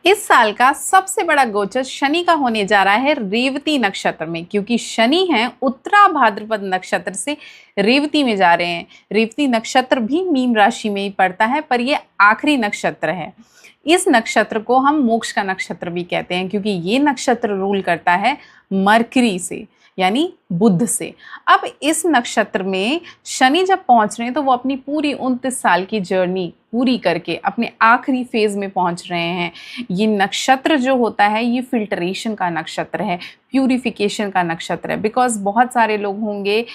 इस साल का सबसे बड़ा गोचर शनि का होने जा रहा है रेवती नक्षत्र में, क्योंकि शनि है उत्तरा भाद्रपद नक्षत्र से रेवती में जा रहे हैं। रेवती नक्षत्र भी मीन राशि में ही पड़ता है, पर ये आखिरी नक्षत्र है। इस नक्षत्र को हम मोक्ष का नक्षत्र भी कहते हैं, क्योंकि ये नक्षत्र रूल करता है मरकरी से, यानी बुध से। अब इस नक्षत्र में शनि जब पहुंच रहे हैं तो वो अपनी पूरी 29 साल की जर्नी पूरी करके अपने आखिरी फेज में पहुंच रहे हैं। ये नक्षत्र जो होता है ये फिल्टरेशन का नक्षत्र है, प्यूरिफिकेशन का नक्षत्र है। बिकॉज बहुत सारे लोग होंगे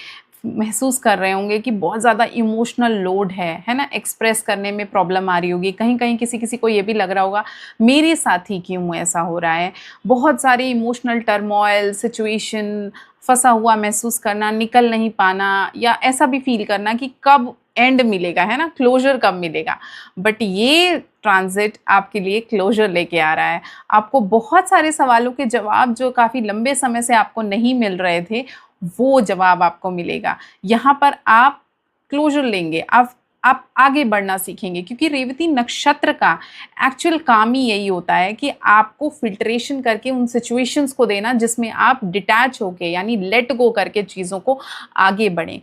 महसूस कर रहे होंगे कि बहुत ज़्यादा इमोशनल लोड है ना, एक्सप्रेस करने में प्रॉब्लम आ रही होगी। कहीं कहीं किसी किसी को ये भी लग रहा होगा मेरे साथ ही क्यों ऐसा हो रहा है। बहुत सारे इमोशनल टर्मोइल सिचुएशन, फंसा हुआ महसूस करना, निकल नहीं पाना, या ऐसा भी फील करना कि कब एंड मिलेगा, है ना, क्लोजर कब मिलेगा। बट ये ट्रांजिट आपके लिए क्लोजर लेके आ रहा है। आपको बहुत सारे सवालों के जवाब जो काफ़ी लंबे समय से आपको नहीं मिल रहे थे, वो जवाब आपको मिलेगा। यहाँ पर आप क्लोजर लेंगे, आप आगे बढ़ना सीखेंगे, क्योंकि रेवती नक्षत्र का एक्चुअल काम ही यही होता है कि आपको फिल्ट्रेशन करके उन सिचुएशंस को देना जिसमें आप डिटैच होके, यानी लेट गो करके चीज़ों को आगे बढ़ें।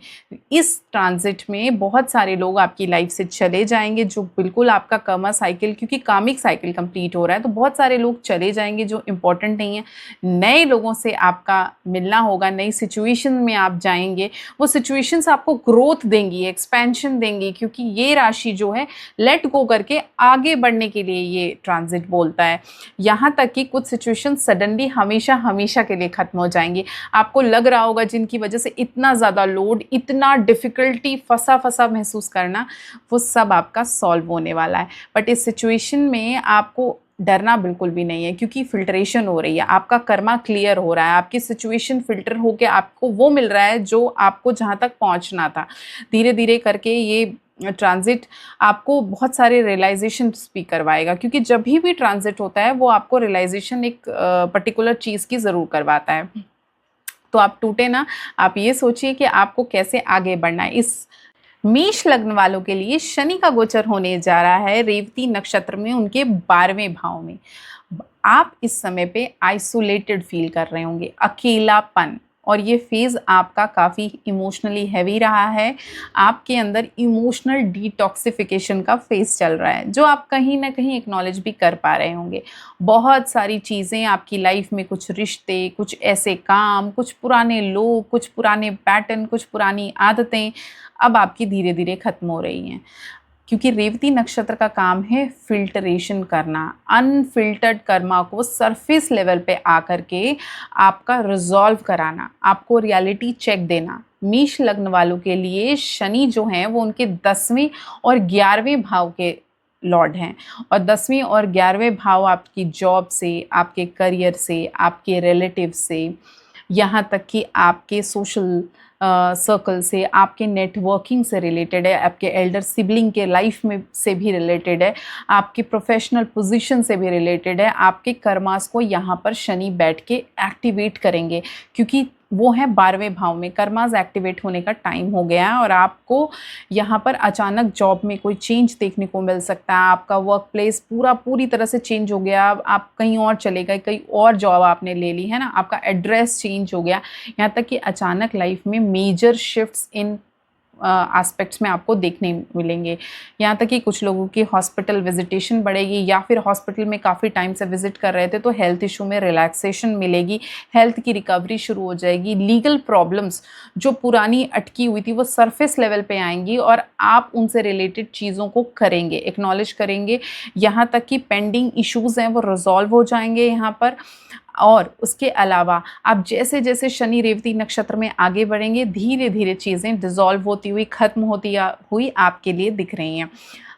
इस ट्रांजिट में बहुत सारे लोग आपकी लाइफ से चले जाएंगे, जो बिल्कुल आपका कर्मा साइकिल, क्योंकि कामिक साइकिल कंप्लीट हो रहा है तो बहुत सारे लोग चले जाएंगे जो इंपॉर्टेंट नहीं है। नए लोगों से आपका मिलना होगा, नई सिचुएशन में आप जाएंगे, वो सिचुएशंस आपको ग्रोथ देंगी, एक्सपेंशन देंगी, क्योंकि ये राशि जो है लेट गो करके आगे बढ़ने के लिए ये ट्रांजिट बोलता है। यहाँ तक कि कुछ सिचुएशन सडनली हमेशा हमेशा के लिए ख़त्म हो जाएंगी। आपको लग रहा होगा जिनकी वजह से इतना ज़्यादा लोड, इतना डिफ़िकल्टी, फंसा फंसा महसूस करना, वो सब आपका सॉल्व होने वाला है। बट इस सिचुएशन में आपको डरना बिल्कुल भी नहीं है, क्योंकि फिल्ट्रेशन हो रही है, आपका कर्मा क्लियर हो रहा है, आपकी सिचुएशन फिल्टर होके आपको वो मिल रहा है जो आपको जहाँ तक पहुँचना था। धीरे धीरे करके ये ट्रांजिट आपको बहुत सारे रियलाइजेशंस भी करवाएगा, क्योंकि जब भी ट्रांजिट होता है वो आपको रियलाइजेशन एक पर्टिकुलर चीज़ की ज़रूर करवाता है। तो आप टूटे ना, आप ये सोचिए कि आपको कैसे आगे बढ़ना है। इस मेष लग्न वालों के लिए शनि का गोचर होने जा रहा है रेवती नक्षत्र में, उनके 12वें भाव में। आप इस समय पे आइसोलेटेड फील कर रहे होंगे, अकेलापन, और ये फेज़ आपका काफ़ी इमोशनली हैवी रहा है। आपके अंदर इमोशनल डिटॉक्सिफिकेशन का फेज़ चल रहा है, जो आप कहीं ना कहीं एक्नॉलेज भी कर पा रहे होंगे। बहुत सारी चीज़ें आपकी लाइफ में, कुछ रिश्ते, कुछ ऐसे काम, कुछ पुराने लोग, कुछ पुराने पैटर्न, कुछ पुरानी आदतें अब आपकी धीरे धीरे ख़त्म हो रही हैं, क्योंकि रेवती नक्षत्र का काम है फिल्टरेशन करना, अनफिल्टर्ड कर्मा को सरफेस लेवल पे आकर के आपका रिजॉल्व कराना, आपको रियलिटी चेक देना। मेष लग्न वालों के लिए शनि जो हैं वो उनके 10वें और 11वें भाव के लॉर्ड हैं, और 10वें और 11वें भाव आपकी जॉब से, आपके करियर से, आपके रिलेटिव से, यहाँ तक कि आपके सोशल सर्कल से, आपके नेटवर्किंग से रिलेटेड है, आपके एल्डर सिबलिंग के लाइफ में से भी रिलेटेड है, आपके प्रोफेशनल पोजीशन से भी रिलेटेड है। आपके कर्मास को यहाँ पर शनि बैठ के एक्टिवेट करेंगे, क्योंकि वो है 12वें भाव में। कर्मास एक्टिवेट होने का टाइम हो गया है, और आपको यहाँ पर अचानक जॉब में कोई चेंज देखने को मिल सकता है। आपका वर्क प्लेस पूरी तरह से चेंज हो गया, आप कहीं और चले गए, कहीं और जॉब आपने ले ली, है ना, आपका एड्रेस चेंज हो गया। यहाँ तक कि अचानक लाइफ में मेजर शिफ्ट्स इन एस्पेक्ट्स में आपको देखने मिलेंगे। यहाँ तक कि कुछ लोगों की हॉस्पिटल विजिटेशन बढ़ेगी, या फिर हॉस्पिटल में काफ़ी टाइम से विजिट कर रहे थे तो हेल्थ इशू में रिलैक्सेशन मिलेगी, हेल्थ की रिकवरी शुरू हो जाएगी। लीगल प्रॉब्लम्स जो पुरानी अटकी हुई थी वो सरफेस लेवल पे आएंगी, और आप उनसे रिलेटेड चीज़ों को करेंगे, एक्नॉलेज करेंगे। यहाँ तक कि पेंडिंग इश्यूज़ हैं वो रिजॉल्व हो जाएंगे यहाँ पर। और उसके अलावा आप जैसे जैसे शनि रेवती नक्षत्र में आगे बढ़ेंगे, धीरे धीरे चीज़ें डिज़ोल्व होती हुई, ख़त्म होती हुई आपके लिए दिख रही हैं।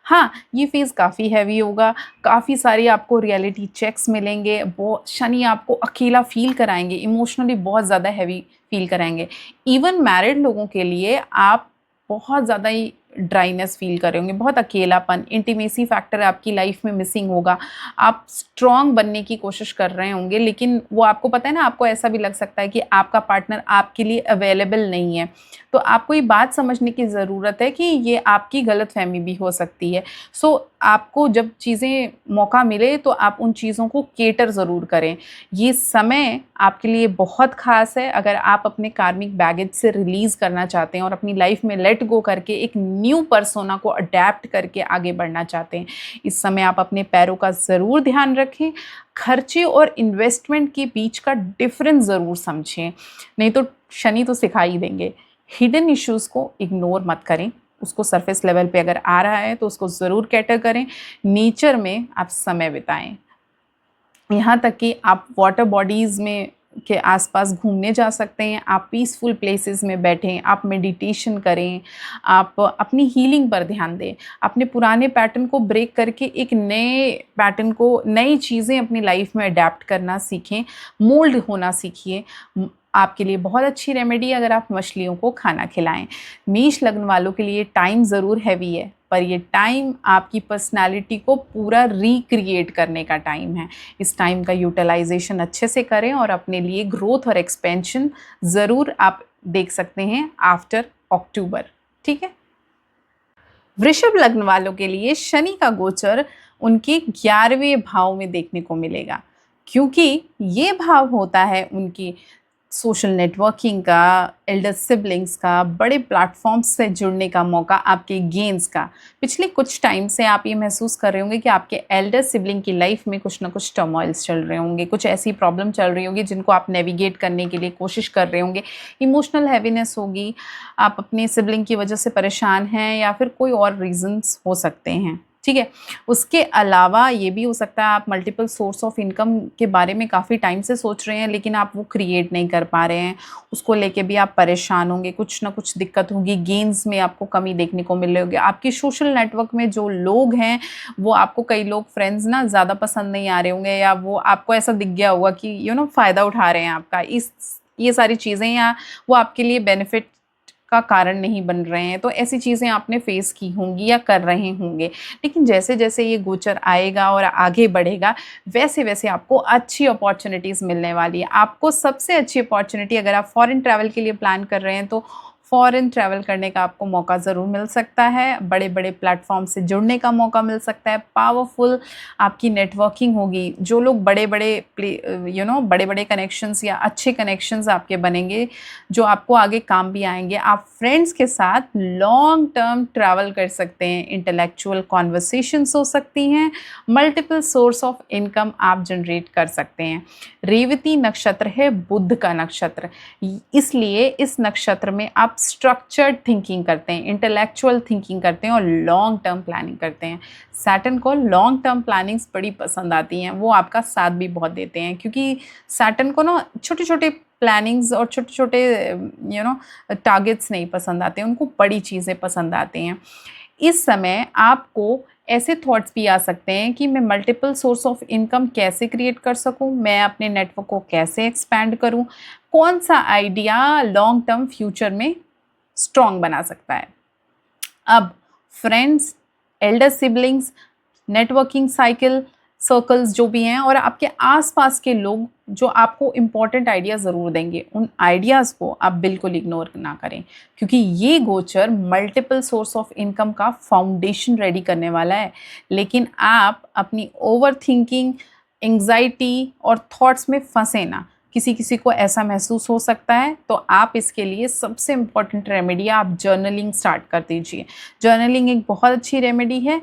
हाँ, ये फेज़ काफ़ी हैवी होगा, काफ़ी सारी आपको रियलिटी चेक्स मिलेंगे, वो शनि आपको अकेला फील कराएंगे, इमोशनली बहुत ज़्यादा हैवी फील कराएंगे। इवन मैरिड लोगों के लिए आप बहुत ज़्यादा ही ड्राइनेस फील कर रहे होंगे, बहुत अकेलापन, इंटीमेसी फैक्टर आपकी लाइफ में मिसिंग होगा। आप स्ट्रॉन्ग बनने की कोशिश कर रहे होंगे, लेकिन वो आपको पता है ना, आपको ऐसा भी लग सकता है कि आपका पार्टनर आपके लिए अवेलेबल नहीं है। तो आपको ये बात समझने की ज़रूरत है कि ये आपकी गलतफ़हमी भी हो सकती है। सो आपको जब चीज़ें मौका मिले तो आप उन चीज़ों को केटर ज़रूर करें। ये समय आपके लिए बहुत ख़ास है अगर आप अपने कार्मिक बैगेज से रिलीज़ करना चाहते हैं और अपनी लाइफ में लेट गो करके एक न्यू पर्सोना को अडैप्ट करके आगे बढ़ना चाहते हैं। इस समय आप अपने पैरों का ज़रूर ध्यान रखें, खर्चे और इन्वेस्टमेंट के बीच का डिफ़रेंस ज़रूर समझें, नहीं तो शनि तो सिखा ही देंगे। हिडन इश्यूज़ को इग्नोर मत करें, उसको सरफेस लेवल पे अगर आ रहा है तो उसको ज़रूर कैटर करें। नेचर में आप समय बिताएं, यहाँ तक कि आप वाटर बॉडीज़ में के आसपास घूमने जा सकते हैं, आप पीसफुल प्लेसेस में बैठें, आप मेडिटेशन करें, आप अपनी हीलिंग पर ध्यान दें, अपने पुराने पैटर्न को ब्रेक करके एक नए पैटर्न को, नई चीज़ें अपनी लाइफ में अडैप्ट करना सीखें, मोल्ड होना सीखिए। आपके लिए बहुत अच्छी रेमेडी अगर आप मछलियों को खाना खिलाएं। मेष लग्न वालों के लिए टाइम ज़रूर हैवी है, पर ये टाइम आपकी पर्सनालिटी को पूरा रिक्रिएट करने का टाइम है। इस टाइम का यूटिलाइजेशन अच्छे से करें और अपने लिए ग्रोथ और एक्सपेंशन ज़रूर आप देख सकते हैं आफ्टर अक्टूबर। ठीक है। वृषभ लग्न वालों के लिए शनि का गोचर उनके 11वें भाव में देखने को मिलेगा, क्योंकि ये भाव होता है उनकी सोशल नेटवर्किंग का, एल्डर सिबलिंग्स का, बड़े प्लेटफॉर्म्स से जुड़ने का मौका, आपके गेन्स का। पिछले कुछ टाइम से आप ये महसूस कर रहे होंगे कि आपके एल्डर सिबलिंग की लाइफ में कुछ ना कुछ टर्मोइल्स चल रहे होंगे, कुछ ऐसी प्रॉब्लम चल रही होगी जिनको आप नेविगेट करने के लिए कोशिश कर रहे होंगे। इमोशनल हैवीनेस होगी, आप अपने सिबलिंग की वजह से परेशान हैं या फिर कोई और रीजंस हो सकते हैं। ठीक है। उसके अलावा ये भी हो सकता है आप मल्टीपल सोर्स ऑफ इनकम के बारे में काफ़ी टाइम से सोच रहे हैं, लेकिन आप वो क्रिएट नहीं कर पा रहे हैं, उसको लेके भी आप परेशान होंगे, कुछ ना कुछ दिक्कत होगी, गेन्स में आपको कमी देखने को मिल रही होगी। आपके सोशल नेटवर्क में जो लोग हैं वो आपको, कई लोग फ्रेंड्स ना ज़्यादा पसंद नहीं आ रहे होंगे, या वो आपको ऐसा दिख गया होगा कि फ़ायदा उठा रहे हैं आपका, ये सारी चीज़ें, या वो आपके लिए बेनिफिट का कारण नहीं बन रहे हैं। तो ऐसी चीज़ें आपने फेस की होंगी या कर रहे होंगे। लेकिन जैसे जैसे ये गोचर आएगा और आगे बढ़ेगा, वैसे वैसे आपको अच्छी अपॉर्चुनिटीज़ मिलने वाली है। आपको सबसे अच्छी अपॉर्चुनिटी, अगर आप फॉरेन ट्रैवल के लिए प्लान कर रहे हैं तो फॉरेन ट्रैवल करने का आपको मौका ज़रूर मिल सकता है, बड़े बड़े प्लेटफॉर्म से जुड़ने का मौका मिल सकता है, पावरफुल आपकी नेटवर्किंग होगी। जो लोग बड़े बड़े बड़े बड़े कनेक्शंस या अच्छे कनेक्शंस आपके बनेंगे जो आपको आगे काम भी आएंगे। आप फ्रेंड्स के साथ लॉन्ग टर्म ट्रैवल कर सकते हैं, इंटेलेक्चुअल कॉन्वर्सेशंस हो सकती हैं, मल्टीपल सोर्स ऑफ इनकम आप जनरेट कर सकते हैं। रेवती नक्षत्र है बुध का नक्षत्र, इसलिए इस नक्षत्र में आप स्ट्रक्चर्ड थिंकिंग करते हैं, इंटेलेक्चुअल थिंकिंग करते हैं और लॉन्ग टर्म प्लानिंग करते हैं। सैटर्न को लॉन्ग टर्म प्लानिंग्स बड़ी पसंद आती हैं, वो आपका साथ भी बहुत देते हैं, क्योंकि सैटर्न को ना छोटे छोटे प्लानिंग्स और छोटे छोटे टारगेट्स नहीं पसंद आते, उनको बड़ी चीज़ें पसंद आती हैं। इस समय आपको ऐसे थॉट्स भी आ सकते हैं कि मैं मल्टीपल सोर्स ऑफ इनकम कैसे क्रिएट कर सकूं, मैं अपने नेटवर्क को कैसे एक्सपैंड करूं, कौन सा आइडिया लॉन्ग टर्म फ्यूचर में स्ट्रॉन्ग बना सकता है। अब friends, Elder siblings, networking circles जो भी हैं और आपके आसपास के लोग जो आपको इम्पॉर्टेंट आइडिया ज़रूर देंगे, उन आइडियाज़ को आप बिल्कुल इग्नोर ना करें, क्योंकि ये गोचर मल्टीपल सोर्स ऑफ इनकम का फाउंडेशन रेडी करने वाला है। लेकिन आप अपनी ओवर थिंकिंग, एंग्जाइटी और थॉट्स में फंसे ना। किसी किसी को ऐसा महसूस हो सकता है, तो आप इसके लिए सबसे इम्पॉर्टेंट रेमेडी आप जर्नलिंग स्टार्ट कर दीजिए। जर्नलिंग एक बहुत अच्छी रेमेडी है।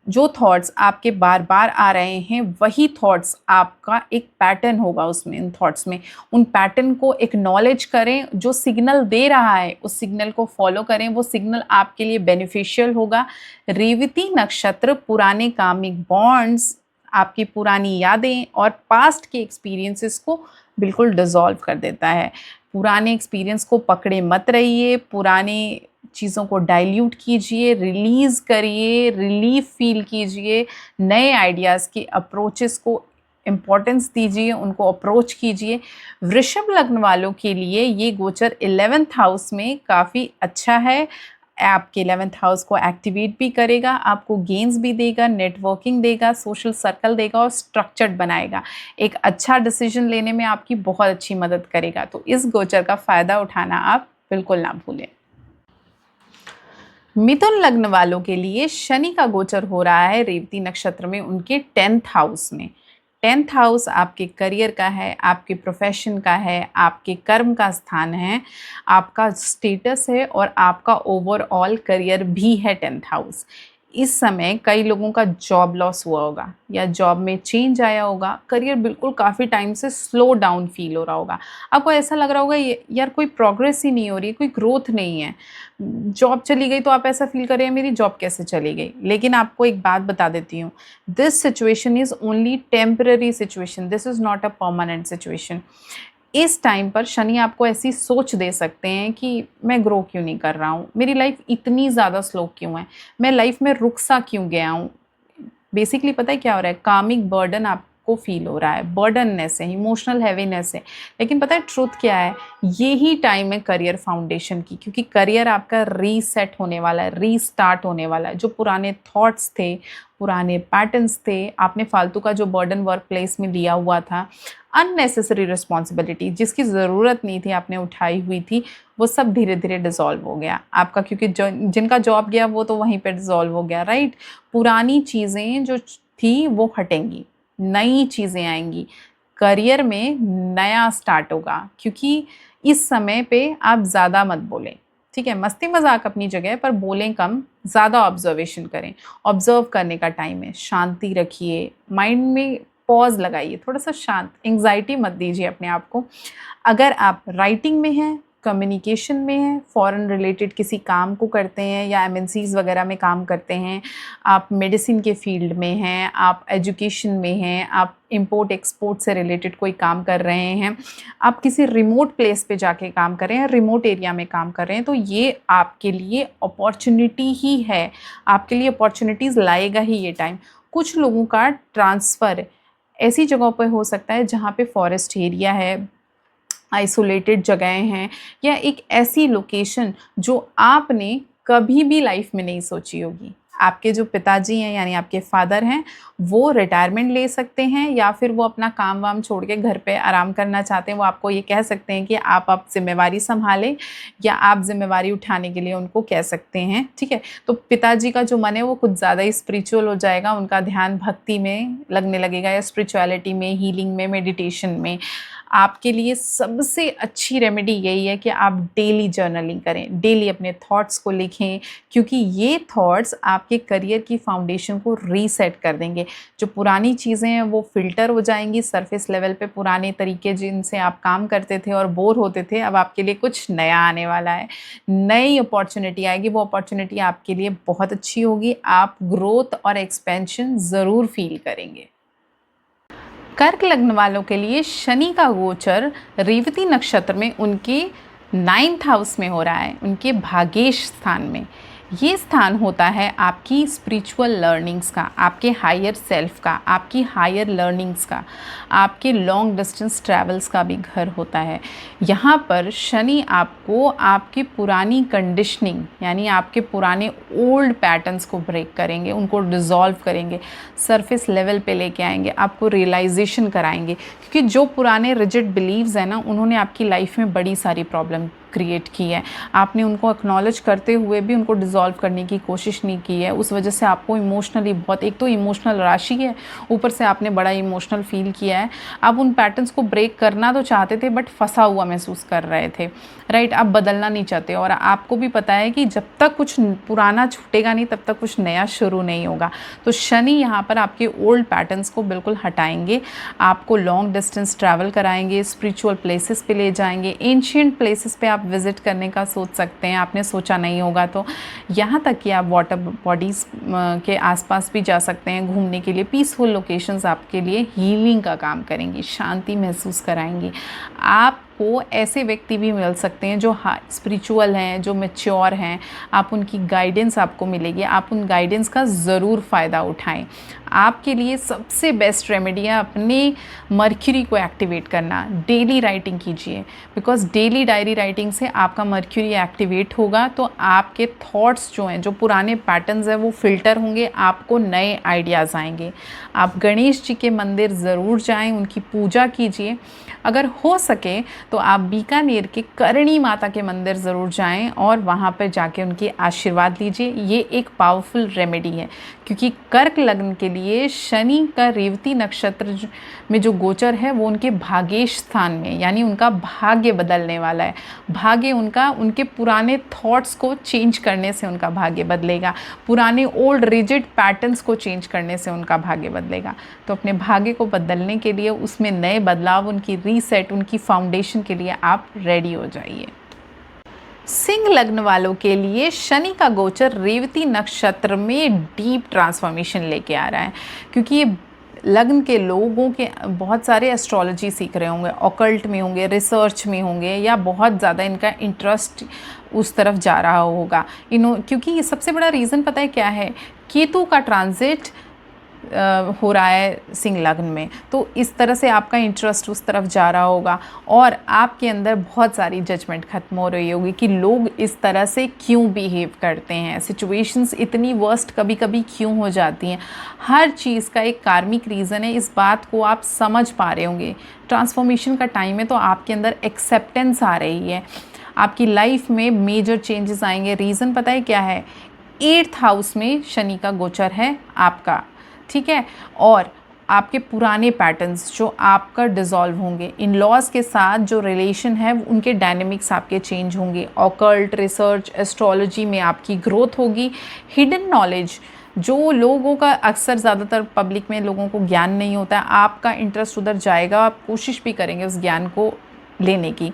जो थॉट्स आपके बार बार आ रहे हैं वही थॉट्स आपका एक पैटर्न होगा उसमें, इन थॉट्स में उन पैटर्न को एक्नॉलेज करें, जो सिग्नल दे रहा है उस सिग्नल को फॉलो करें, वो सिग्नल आपके लिए बेनिफिशियल होगा। रेवती नक्षत्र पुराने कामिक बॉन्ड्स, आपकी पुरानी यादें और पास्ट के एक्सपीरियंसेस को बिल्कुल डिसॉल्व कर देता है। पुराने एक्सपीरियंस को पकड़े मत रहिए, पुराने चीज़ों को डाइल्यूट कीजिए, रिलीज़ करिए, रिलीफ फील कीजिए, नए आइडियाज़ के अप्रोचेस को इम्पोर्टेंस दीजिए, उनको अप्रोच कीजिए। वृषभ लग्न वालों के लिए ये गोचर 11th हाउस में काफ़ी अच्छा है। आपके 11th हाउस को एक्टिवेट भी करेगा, आपको गेन्स भी देगा, नेटवर्किंग देगा, सोशल सर्कल देगा और स्ट्रक्चर्ड बनाएगा। एक अच्छा डिसीजन लेने में आपकी बहुत अच्छी मदद करेगा। तो इस गोचर का फ़ायदा उठाना आप बिल्कुल ना भूलें। मिथुन लग्न वालों के लिए शनि का गोचर हो रहा है रेवती नक्षत्र में उनके 10th हाउस में। 10th हाउस आपके करियर का है, आपके प्रोफेशन का है, आपके कर्म का स्थान है, आपका स्टेटस है और आपका ओवरऑल करियर भी है 10th हाउस। इस समय कई लोगों का जॉब लॉस हुआ होगा या जॉब में चेंज आया होगा, करियर बिल्कुल काफ़ी टाइम से स्लो डाउन फील हो रहा होगा। आपको ऐसा लग रहा होगा यार कोई प्रोग्रेस ही नहीं हो रही है, कोई ग्रोथ नहीं है। जॉब चली गई तो आप ऐसा फील कर रहे हैं मेरी जॉब कैसे चली गई। लेकिन आपको एक बात बता देती हूँ, this situation is only temporary situation, this is not a permanent situation. इस टाइम पर शनि आपको ऐसी सोच दे सकते हैं कि मैं ग्रो क्यों नहीं कर रहा हूँ, मेरी लाइफ इतनी ज़्यादा स्लो क्यों है, मैं लाइफ में रुक सा क्यों गया हूँ। बेसिकली पता है क्या हो रहा है, कार्मिक बर्डन आपको फील हो रहा है, बर्डननेस है, इमोशनल हैवीनेस है। लेकिन पता है ट्रुथ क्या है, यही टाइम है करियर फाउंडेशन की, क्योंकि करियर आपका रीसेट होने वाला है, रीस्टार्ट होने वाला है। जो पुराने थॉट्स थे, पुराने पैटर्न्स थे, आपने फालतू का जो बर्डन वर्क प्लेस में लिया हुआ था, अननेसेसरी रिस्पॉन्सिबिलिटी जिसकी ज़रूरत नहीं थी आपने उठाई हुई थी, वो सब धीरे धीरे डिज़ोल्व हो गया आपका, क्योंकि जिनका जॉब गया वो तो वहीं पे डिज़ोल्व हो गया, राइट। पुरानी चीज़ें जो थी वो हटेंगी, नई चीज़ें आएंगी, करियर में नया स्टार्ट होगा। क्योंकि इस समय पे आप ज़्यादा मत बोलें, ठीक है, मस्ती मजाक अपनी जगह पर बोलें कम, ज़्यादा ऑब्जर्वेशन करें। ऑब्जर्व करने का टाइम है, शांति रखिए, माइंड में पॉज लगाइए, थोड़ा सा शांत, एंग्जाइटी मत दीजिए अपने आप को। अगर आप राइटिंग में हैं, कम्युनिकेशन में हैं, फॉरेन रिलेटेड किसी काम को करते हैं या एमएनसीज़ वगैरह में काम करते हैं, आप मेडिसिन के फील्ड में हैं, आप एजुकेशन में हैं, आप इंपोर्ट एक्सपोर्ट से रिलेटेड कोई काम कर रहे हैं, आप किसी रिमोट प्लेस पे जाके काम कर रहे हैं, रिमोट एरिया में काम कर रहे हैं, तो ये आपके लिए अपॉर्चुनिटी ही है, आपके लिए अपॉर्चुनिटीज़ लाएगा ही ये टाइम। कुछ लोगों का ट्रांसफ़र ऐसी जगहों पे हो सकता है जहाँ पे फॉरेस्ट एरिया है, आइसोलेटेड जगहें हैं, या एक ऐसी लोकेशन जो आपने कभी भी लाइफ में नहीं सोची होगी। आपके जो पिताजी हैं यानी आपके फादर हैं, वो रिटायरमेंट ले सकते हैं या फिर वो अपना काम वाम छोड़ के घर पे आराम करना चाहते हैं। वो आपको ये कह सकते हैं कि आप ज़िम्मेवारी संभालें, या आप ज़िम्मेवारी उठाने के लिए उनको कह सकते हैं, ठीक है। तो पिताजी का जो मन है वो कुछ ज़्यादा ही स्पिरिचुअल हो जाएगा, उनका ध्यान भक्ति में लगने लगेगा या स्पिरिचुअलिटी में, हीलिंग में, मेडिटेशन में। आपके लिए सबसे अच्छी रेमेडी यही है कि आप डेली जर्नलिंग करें, डेली अपने थॉट्स को लिखें, क्योंकि ये थॉट्स आपके करियर की फाउंडेशन को रीसेट कर देंगे। जो पुरानी चीज़ें हैं वो फ़िल्टर हो जाएंगी सरफेस लेवल पे, पुराने तरीके जिनसे आप काम करते थे और बोर होते थे, अब आपके लिए कुछ नया आने वाला है, नई अपॉर्चुनिटी आएगी। वो अपॉर्चुनिटी आपके लिए बहुत अच्छी होगी, आप ग्रोथ और एक्सपेंशन ज़रूर फील करेंगे। कर्क लग्न वालों के लिए शनि का गोचर रेवती नक्षत्र में उनके 9th हाउस में हो रहा है, उनके भाग्येश स्थान में। ये स्थान होता है आपकी स्पिरिचुअल लर्निंग्स का, आपके हायर सेल्फ का, आपकी हायर लर्निंग्स का, आपके लॉन्ग डिस्टेंस ट्रैवल्स का भी घर होता है। यहाँ पर शनि आपको आपकी पुरानी कंडीशनिंग यानी आपके पुराने ओल्ड पैटर्न्स को ब्रेक करेंगे, उनको डिज़ोल्व करेंगे, सरफेस लेवल पे लेके आएंगे, आपको रियलाइजेशन कराएंगे। क्योंकि जो पुराने रिजिड बिलीव्स हैं ना, उन्होंने आपकी लाइफ में बड़ी सारी प्रॉब्लम क्रिएट की है। आपने उनको एक्नॉलेज करते हुए भी उनको डिज़ोल्व करने की कोशिश नहीं की है। उस वजह से आपको इमोशनली बहुत, एक तो इमोशनल राशि है, ऊपर से आपने बड़ा इमोशनल फील किया है। आप उन पैटर्न्स को ब्रेक करना तो चाहते थे बट फंसा हुआ महसूस कर रहे थे, राइट। आप बदलना नहीं चाहते और आपको भी पता है कि जब तक कुछ पुराना छूटेगा नहीं तब तक कुछ नया शुरू नहीं होगा। तो शनि यहाँ पर आपके ओल्ड पैटर्न्स को बिल्कुल हटाएंगे, आपको लॉन्ग डिस्टेंस ट्रैवल कराएंगे, स्पिरिचुअल प्लेसेस पे ले जाएंगे, एंशिएंट प्लेसेस पे आप विज़िट करने का सोच सकते हैं, आपने सोचा नहीं होगा तो। यहाँ तक कि आप वाटर बॉडीज़ के आसपास भी जा सकते हैं घूमने के लिए। पीसफुल लोकेशंस आपके लिए हीलिंग का काम करेंगी, शांति महसूस कराएंगी। आप आपको ऐसे व्यक्ति भी मिल सकते हैं जो स्पिरिचुअल हैं, जो मैच्योर हैं, आप उनकी गाइडेंस आपको मिलेगी, आप उन गाइडेंस का ज़रूर फ़ायदा उठाएं। आपके लिए सबसे बेस्ट रेमेडी है अपने मर्क्यूरी को एक्टिवेट करना। डेली राइटिंग कीजिए, बिकॉज डेली डायरी राइटिंग से आपका मर्क्यूरी एक्टिवेट होगा तो आपके थॉट्स जो हैं, जो पुराने पैटर्न्स हैं वो फिल्टर होंगे, आपको नए आइडियाज़ आएंगे। आप गणेश जी के मंदिर ज़रूर जाएं, उनकी पूजा कीजिए। अगर हो सके तो आप बीकानेर के करणी माता के मंदिर ज़रूर जाएं और वहाँ पर जाके उनके आशीर्वाद लीजिए। ये एक पावरफुल रेमेडी है, क्योंकि कर्क लग्न के लिए शनि का रेवती नक्षत्र में जो गोचर है वो उनके भाग्येश स्थान में, यानी उनका भाग्य बदलने वाला है। भाग्य उनका, उनके पुराने थॉट्स को चेंज करने से उनका भाग्य बदलेगा, पुराने ओल्ड रिजिड पैटर्न्स को चेंज करने से उनका भाग्य बदलेगा। तो अपने भाग्य को बदलने के लिए, उसमें नए बदलाव, उनकी रीसेट, उनकी फाउंडेशन के लिए आप रेडी हो जाइए। सिंह लग्न वालों के लिए शनि का गोचर रेवती नक्षत्र में डीप ट्रांसफॉर्मेशन लेके आ रहा है, क्योंकि ये लग्न के लोगों के बहुत सारे एस्ट्रोलॉजी सीख रहे होंगे, ऑकल्ट में होंगे, रिसर्च में होंगे, या बहुत ज़्यादा इनका इंटरेस्ट उस तरफ जा रहा होगा। क्योंकि ये सबसे बड़ा रीज़न पता है क्या है, केतु का ट्रांजिट हो रहा है सिंह लग्न में, तो इस तरह से आपका इंटरेस्ट उस तरफ जा रहा होगा और आपके अंदर बहुत सारी जजमेंट ख़त्म हो रही होगी कि लोग इस तरह से क्यों बिहेव करते हैं, सिचुएशंस इतनी वर्स्ट कभी कभी क्यों हो जाती हैं। हर चीज़ का एक कार्मिक रीज़न है, इस बात को आप समझ पा रहे होंगे। ट्रांसफॉर्मेशन का टाइम है तो आपके अंदर एक्सेप्टेंस आ रही है, आपकी लाइफ में मेजर चेंजेस आएंगे। रीज़न पता है क्या है, 8th हाउस में शनि का गोचर है आपका, ठीक है, और आपके पुराने पैटर्न्स जो आपका डिज़ोल्व होंगे, इन लॉज के साथ जो रिलेशन है उनके डायनेमिक्स आपके चेंज होंगे। ऑकल्ट, रिसर्च, एस्ट्रोलॉजी में आपकी ग्रोथ होगी। हिडन नॉलेज जो लोगों का अक्सर ज़्यादातर पब्लिक में लोगों को ज्ञान नहीं होता है, आपका इंटरेस्ट उधर जाएगा, आप कोशिश भी करेंगे उस ज्ञान को लेने की।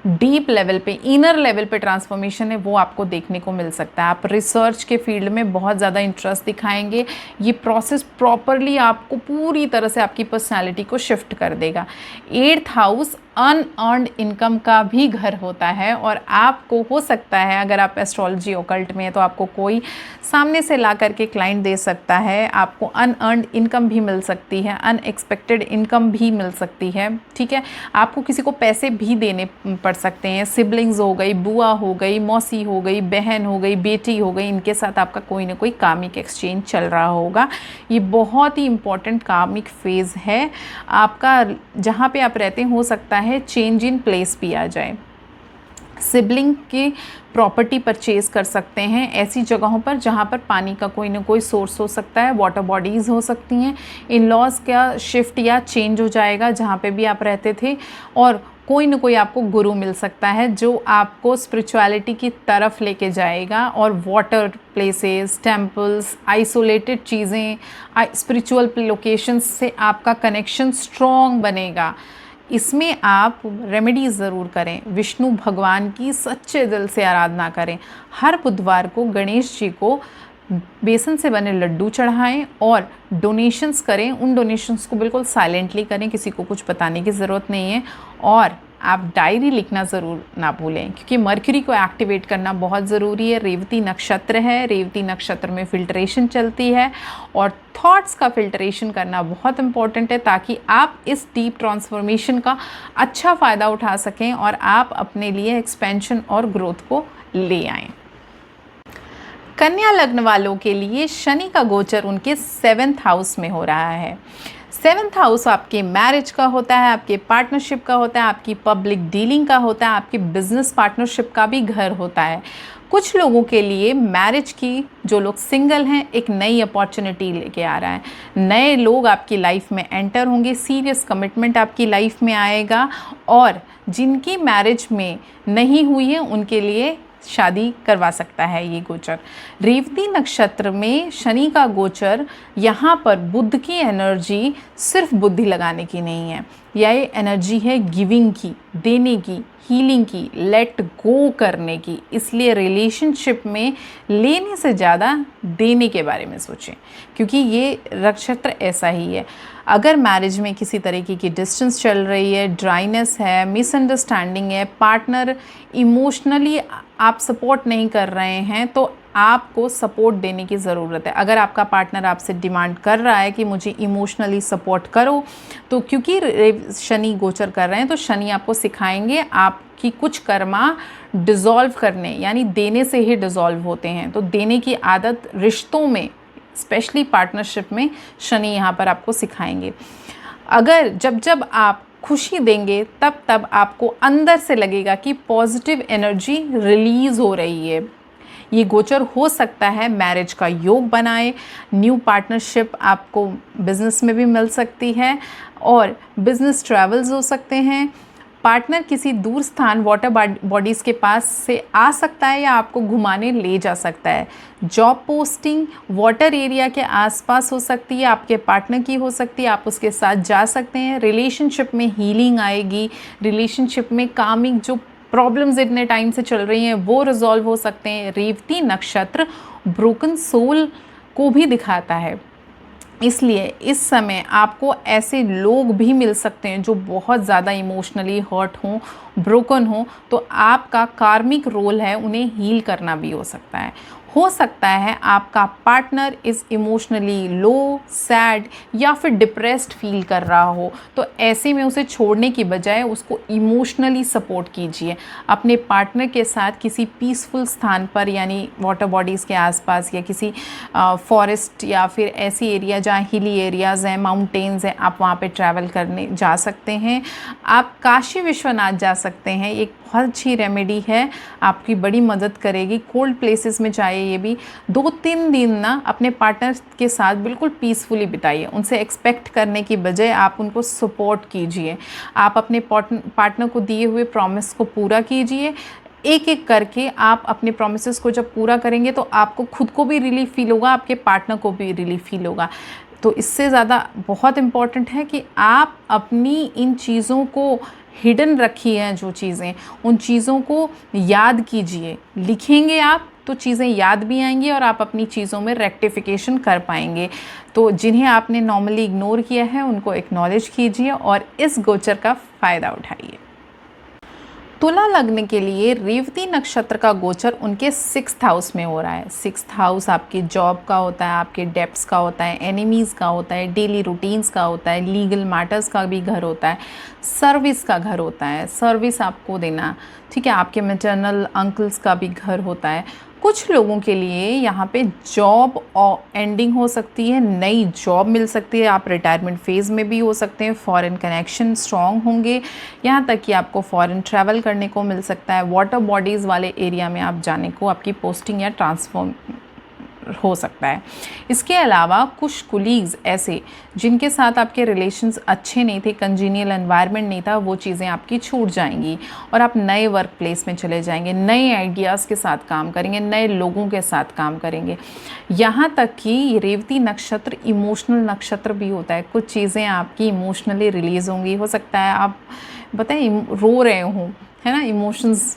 डीप लेवल पे, इनर लेवल पे ट्रांसफॉर्मेशन है वो आपको देखने को मिल सकता है। आप रिसर्च के फील्ड में बहुत ज़्यादा इंटरेस्ट दिखाएंगे। ये प्रोसेस प्रॉपरली आपको पूरी तरह से आपकी पर्सनालिटी को शिफ्ट कर देगा। 8th हाउस अनअर्न्ड इनकम का भी घर होता है और आपको हो सकता है, अगर आप एस्ट्रोलॉजी ऑकल्ट में है तो आपको कोई सामने से ला करके क्लाइंट दे सकता है, आपको अनअर्न्ड इनकम भी मिल सकती है, अनएक्सपेक्टेड इनकम भी मिल सकती है, ठीक है। आपको किसी को पैसे भी देने पड़ सकते हैं, सिबलिंग्स हो गई, बुआ हो गई, मौसी हो गई, बहन हो गई, बेटी हो गई, इनके साथ आपका कोई ना कोई कार्मिक एक्सचेंज चल रहा होगा। ये बहुत ही इम्पॉर्टेंट कार्मिक फेज़ है आपका। जहाँ पे आप रहते हैं हो सकता है चेंज इन प्लेस भी आ जाए। सिबलिंग की प्रॉपर्टी परचेज़ कर सकते हैं ऐसी जगहों पर जहाँ पर पानी का कोई ना कोई सोर्स हो सकता है, वाटर बॉडीज़ हो सकती हैं। इन लॉज का शिफ्ट या चेंज हो जाएगा जहाँ पे भी आप रहते थे, और कोई ना कोई आपको गुरु मिल सकता है जो आपको स्पिरिचुअलिटी की तरफ लेके जाएगा। और वाटर प्लेसेस, टेम्पल्स, आइसोलेटेड चीज़ें, स्पिरिचुअल लोकेशंस से आपका कनेक्शन स्ट्रॉन्ग बनेगा। इसमें आप रेमेडीज़ ज़रूर करें, विष्णु भगवान की सच्चे दिल से आराधना करें। हर बुधवार को गणेश जी को बेसन से बने लड्डू चढ़ाएं और डोनेशंस करें। उन डोनेशंस को बिल्कुल साइलेंटली करें, किसी को कुछ बताने की ज़रूरत नहीं है। और आप डायरी लिखना ज़रूर ना भूलें, क्योंकि मर्क्यूरी को एक्टिवेट करना बहुत ज़रूरी है। रेवती नक्षत्र है, रेवती नक्षत्र में फिल्ट्रेशन चलती है और थॉट्स का फिल्ट्रेशन करना बहुत इम्पॉर्टेंट है, ताकि आप इस डीप ट्रांसफॉर्मेशन का अच्छा फ़ायदा उठा सकें और आप अपने लिए एक्सपेंशन और ग्रोथ को ले आएँ। कन्या लग्न वालों के लिए शनि का गोचर उनके 7th हाउस में हो रहा है। 7th हाउस आपके मैरिज का होता है, आपके पार्टनरशिप का होता है, आपकी पब्लिक डीलिंग का होता है, आपकी बिजनेस पार्टनरशिप का भी घर होता है। कुछ लोगों के लिए मैरिज की, जो लोग सिंगल हैं, एक नई अपॉर्चुनिटी लेके आ रहा है। नए लोग आपकी लाइफ में एंटर होंगे, सीरियस कमिटमेंट आपकी लाइफ में आएगा, और जिनकी मैरिज में नहीं हुई है उनके लिए शादी करवा सकता है ये गोचर। रेवती नक्षत्र में शनि का गोचर, यहाँ पर बुध की एनर्जी सिर्फ बुद्धि लगाने की नहीं है। ये एनर्जी है गिविंग की, देने की, हीलिंग की, लेट गो करने की। इसलिए रिलेशनशिप में लेने से ज़्यादा देने के बारे में सोचें, क्योंकि ये नक्षत्र ऐसा ही है। अगर मैरिज में किसी तरीके की डिस्टेंस चल रही है, ड्राइनेस है, मिसअंडरस्टैंडिंग है, पार्टनर इमोशनली आप सपोर्ट नहीं कर रहे हैं, तो आपको सपोर्ट देने की ज़रूरत है। अगर आपका पार्टनर आपसे डिमांड कर रहा है कि मुझे इमोशनली सपोर्ट करो, तो क्योंकि शनि गोचर कर रहे हैं, तो शनि आपको सिखाएंगे आपकी कुछ कर्मा डिज़ोल्व करने, यानी देने से ही डिज़ोल्व होते हैं। तो देने की आदत रिश्तों में, स्पेशली पार्टनरशिप में, शनि यहाँ पर आपको सिखाएंगे। अगर जब आप खुशी देंगे, तब तब आपको अंदर से लगेगा कि पॉजिटिव एनर्जी रिलीज़ हो रही है। ये गोचर हो सकता है मैरिज का योग बनाए, न्यू पार्टनरशिप आपको बिजनेस में भी मिल सकती है, और बिजनेस ट्रैवल्स हो सकते हैं। पार्टनर किसी दूर स्थान वाटर बॉडीज़ के पास से आ सकता है या आपको घुमाने ले जा सकता है। जॉब पोस्टिंग वाटर एरिया के आसपास हो सकती है, आपके पार्टनर की हो सकती है, आप उसके साथ जा सकते हैं। रिलेशनशिप में हीलिंग आएगी, रिलेशनशिप में कामिंग जो प्रॉब्लम्स इतने टाइम से चल रही हैं वो रिजॉल्व हो सकते हैं। रेवती नक्षत्र ब्रोकन सोल को भी दिखाता है, इसलिए इस समय आपको ऐसे लोग भी मिल सकते हैं जो बहुत ज़्यादा इमोशनली हर्ट हों, ब्रोकन हों, तो आपका कार्मिक रोल है उन्हें हील करना भी हो सकता है। हो सकता है आपका partner is emotionally low, sad या फिर डिप्रेस्ड फील कर रहा हो, तो ऐसे में उसे छोड़ने की बजाय उसको इमोशनली सपोर्ट कीजिए। अपने पार्टनर के साथ किसी पीसफुल स्थान पर, यानी वाटर बॉडीज़ के आसपास या किसी फॉरेस्ट या फिर ऐसी एरिया जहाँ हिली एरियाज़ हैं, माउंटेन्स हैं, आप वहाँ पे ट्रैवल करने जा सकते हैं। आप काशी विश्वनाथ जा सकते हैं, एक बहुत अच्छी रेमेडी है, आपकी बड़ी मदद करेगी। कोल्ड प्लेसेस में जाइए, ये भी 2-3 दिन ना अपने पार्टनर के साथ बिल्कुल पीसफुली बिताइए। उनसे एक्सपेक्ट करने की बजाय आप उनको सपोर्ट कीजिए। आप अपने पार्टनर को दिए हुए प्रॉमिस को पूरा कीजिए। एक एक करके आप अपने प्रोमिसेस को जब पूरा करेंगे तो आपको खुद को भी रिलीफ फील होगा, आपके पार्टनर को भी रिलीफ फील होगा। तो इससे ज़्यादा बहुत इम्पॉर्टेंट है कि आप अपनी इन चीज़ों को हिडन रखिए हैं, जो चीज़ें, उन चीज़ों को याद कीजिए। लिखेंगे आप तो चीज़ें याद भी आएंगी और आप अपनी चीज़ों में रेक्टिफिकेशन कर पाएंगे। तो जिन्हें आपने नॉर्मली इग्नोर किया है उनको एक्नॉलेज कीजिए और इस गोचर का फ़ायदा उठाइए। तुला लग्न के लिए रेवती नक्षत्र का गोचर उनके 6th हाउस में हो रहा है। 6th हाउस आपकी जॉब का होता है, आपके डेप्ट्स का होता है, एनिमीज़ का होता है, डेली रूटीन्स का होता है, लीगल मैटर्स का भी घर होता है, सर्विस का घर होता है, सर्विस आपको देना, ठीक है, आपके मैटरनल अंकल्स का भी घर होता है। कुछ लोगों के लिए यहाँ पे जॉब और एंडिंग हो सकती है, नई जॉब मिल सकती है, आप रिटायरमेंट फेज़ में भी हो सकते हैं, फॉरेन कनेक्शन स्ट्रॉन्ग होंगे, यहाँ तक कि आपको फॉरेन ट्रैवल करने को मिल सकता है। वाटर बॉडीज़ वाले एरिया में आप जाने को, आपकी पोस्टिंग या ट्रांसफॉर्म हो सकता है। इसके अलावा कुछ कुलीग्स ऐसे जिनके साथ आपके रिलेशंस अच्छे नहीं थे, कंजीनियल एनवायरनमेंट नहीं था, वो चीज़ें आपकी छूट जाएंगी और आप नए वर्क प्लेस में चले जाएंगे, नए आइडियाज़ के साथ काम करेंगे, नए लोगों के साथ काम करेंगे। यहाँ तक कि रेवती नक्षत्र इमोशनल नक्षत्र भी होता है, कुछ चीज़ें आपकी इमोशनली रिलीज़ होंगी। हो सकता है आप बताएं रो रहे हों, है ना, इमोशंस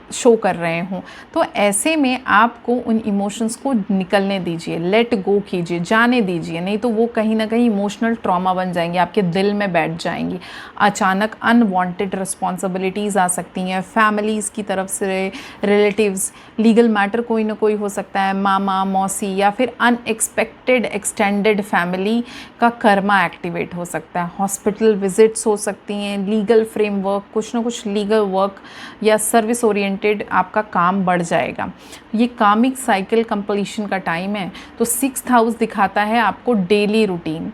शो कर रहे हों, तो ऐसे में आपको उन इमोशंस को निकलने दीजिए, लेट गो कीजिए, जाने दीजिए, नहीं तो वो कहीं ना कहीं इमोशनल ट्रॉमा बन जाएंगे, आपके दिल में बैठ जाएंगी। अचानक अनवांटेड रिस्पॉन्सिबिलिटीज़ आ सकती हैं फैमिलीज़ की तरफ से, रिलेटिव्स, लीगल मैटर कोई ना कोई हो सकता है, मामा मौसी, या फिर अनएक्सपेक्टेड एक्सटेंडेड फैमिली का कर्मा एक्टिवेट हो सकता है। हॉस्पिटल विजिट्स हो सकती हैं, लीगल फ्रेमवर्क, कुछ ना कुछ लीगल वर्क या सर्विस ओरिएंटेड आपका काम बढ़ जाएगा। ये कामिक साइकिल कंप्लीशन का टाइम है। तो 6th हाउस दिखाता है आपको डेली रूटीन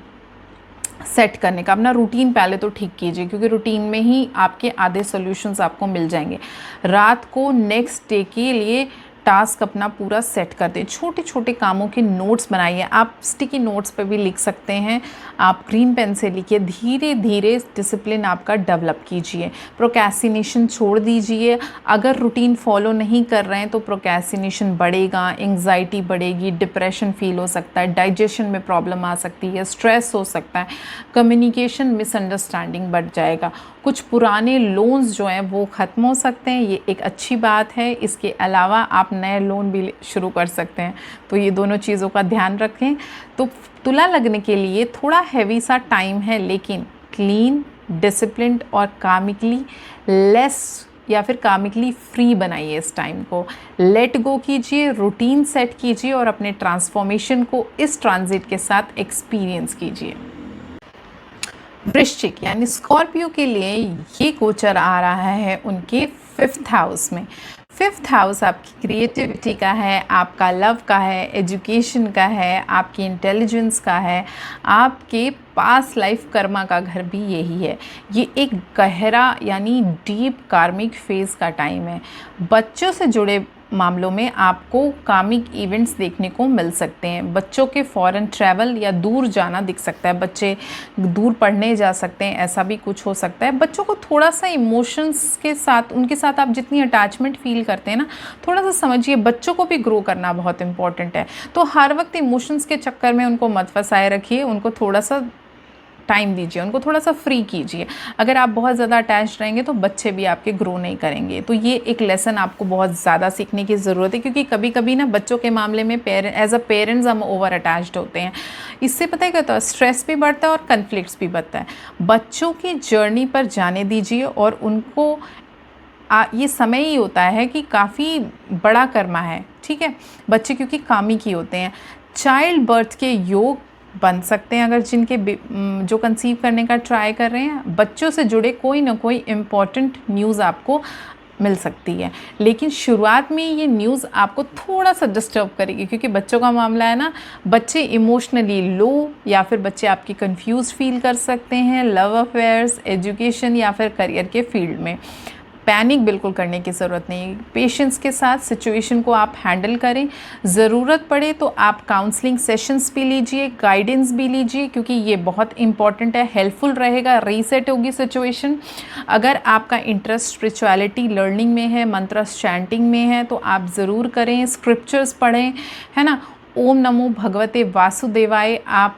सेट करने का। अपना रूटीन पहले तो ठीक कीजिए, क्योंकि रूटीन में ही आपके आधे सॉल्यूशंस आपको मिल जाएंगे। रात को नेक्स्ट डे के लिए टास्क अपना पूरा सेट कर दें। छोटे छोटे कामों के नोट्स बनाइए, आप स्टिकी नोट्स पे भी लिख सकते हैं, आप ग्रीन पेन से लिखिए। धीरे धीरे डिसिप्लिन आपका डेवलप कीजिए, प्रोक्रेस्टिनेशन छोड़ दीजिए। अगर रूटीन फॉलो नहीं कर रहे हैं तो प्रोक्रेस्टिनेशन बढ़ेगा, एंग्जाइटी बढ़ेगी, डिप्रेशन फील हो सकता है, डाइजेशन में प्रॉब्लम आ सकती है, स्ट्रेस हो सकता है, कम्युनिकेशन मिसअंडरस्टैंडिंग बढ़ जाएगा, कुछ पुराने लोन्स जो हैं वो ख़त्म हो सकते हैं। ये एक अच्छी बात है। इसके अलावा आप नए लोन भी शुरू कर सकते हैं, तो ये दोनों चीज़ों का ध्यान रखें। तो तुला लगने के लिए थोड़ा हैवी सा टाइम है, लेकिन क्लीन, डिसिप्लिन्ड और कार्मिकली लेस या फिर कार्मिकली फ्री बनाइए इस टाइम को। लेट गो कीजिए, रूटीन सेट कीजिए और अपने ट्रांसफॉर्मेशन को इस ट्रांजिट के साथ एक्सपीरियंस कीजिए। वृश्चिक यानी स्कॉर्पियो के लिए ये गोचर आ रहा है उनके 5th हाउस में। 5th हाउस आपकी क्रिएटिविटी का है, आपका लव का है, एजुकेशन का है, आपकी इंटेलिजेंस का है, आपके पास्ट लाइफ कर्मा का घर भी यही है। ये एक गहरा यानी डीप कार्मिक फेज़ का टाइम है। बच्चों से जुड़े मामलों में आपको कार्मिक इवेंट्स देखने को मिल सकते हैं। बच्चों के फॉरेन ट्रैवल या दूर जाना दिख सकता है, बच्चे दूर पढ़ने जा सकते हैं, ऐसा भी कुछ हो सकता है। बच्चों को थोड़ा सा इमोशंस के साथ, उनके साथ आप जितनी अटैचमेंट फील करते हैं ना, थोड़ा सा समझिए, बच्चों को भी ग्रो करना बहुत इंपॉर्टेंट है। तो हर वक्त इमोशंस के चक्कर में उनको मत फंसाए रखिए, उनको थोड़ा सा टाइम दीजिए, उनको थोड़ा सा फ्री कीजिए। अगर आप बहुत ज़्यादा अटैच रहेंगे तो बच्चे भी आपके ग्रो नहीं करेंगे। तो ये एक लेसन आपको बहुत ज़्यादा सीखने की ज़रूरत है, क्योंकि कभी कभी ना बच्चों के मामले में एज अ पेरेंट्स हम ओवर अटैच्ड होते हैं। इससे पता है क्या होता है, स्ट्रेस भी बढ़ता है और कन्फ्लिक्ट्स भी बढ़ता है। बच्चों की जर्नी पर जाने दीजिए और उनको ये समय ही होता है कि काफ़ी बड़ा कर्मा है, ठीक है। बच्चे क्योंकि कामिकी होते हैं। चाइल्ड बर्थ के योग बन सकते हैं अगर जिनके जो कंसीव करने का ट्राई कर रहे हैं। बच्चों से जुड़े कोई ना कोई इम्पॉर्टेंट न्यूज़ आपको मिल सकती है, लेकिन शुरुआत में ये न्यूज़ आपको थोड़ा सा डिस्टर्ब करेगी, क्योंकि बच्चों का मामला है ना, बच्चे इमोशनली लो या फिर बच्चे आपकी कंफ्यूज फील कर सकते हैं लव अफेयर्स, एजुकेशन या फिर करियर के फील्ड में। पैनिक बिल्कुल करने की ज़रूरत नहीं, पेशेंस के साथ सिचुएशन को आप हैंडल करें। ज़रूरत पड़े तो आप काउंसलिंग सेशंस भी लीजिए, गाइडेंस भी लीजिए, क्योंकि ये बहुत इंपॉर्टेंट है, हेल्पफुल रहेगा, रीसेट होगी सिचुएशन। अगर आपका इंटरेस्ट स्पिरिचुअलिटी लर्निंग में है, मंत्र चैंटिंग में है, तो आप ज़रूर करें, स्क्रिप्चर्स पढ़ें, है ना। ओम नमो भगवते वासुदेवाय आप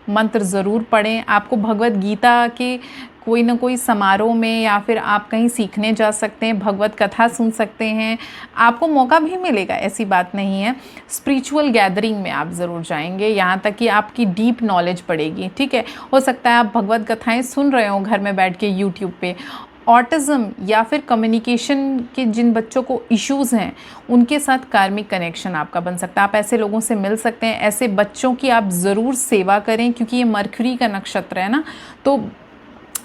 मंत्र ज़रूर पढ़ें। आपको भगवत गीता के कोई ना कोई समारोह में या फिर आप कहीं सीखने जा सकते हैं, भगवत कथा सुन सकते हैं, आपको मौका भी मिलेगा, ऐसी बात नहीं है। स्पिरिचुअल गैदरिंग में आप ज़रूर जाएंगे, यहाँ तक कि आपकी डीप नॉलेज बढ़ेगी, ठीक है। हो सकता है आप भगवत कथाएं सुन रहे हो घर में बैठ के यूट्यूब पे। ऑटिज़म या फिर कम्युनिकेशन के जिन बच्चों को इश्यूज़ हैं, उनके साथ कार्मिक कनेक्शन आपका बन सकता है, आप ऐसे लोगों से मिल सकते हैं। ऐसे बच्चों की आप ज़रूर सेवा करें, क्योंकि ये मरकरी का नक्षत्र है ना, तो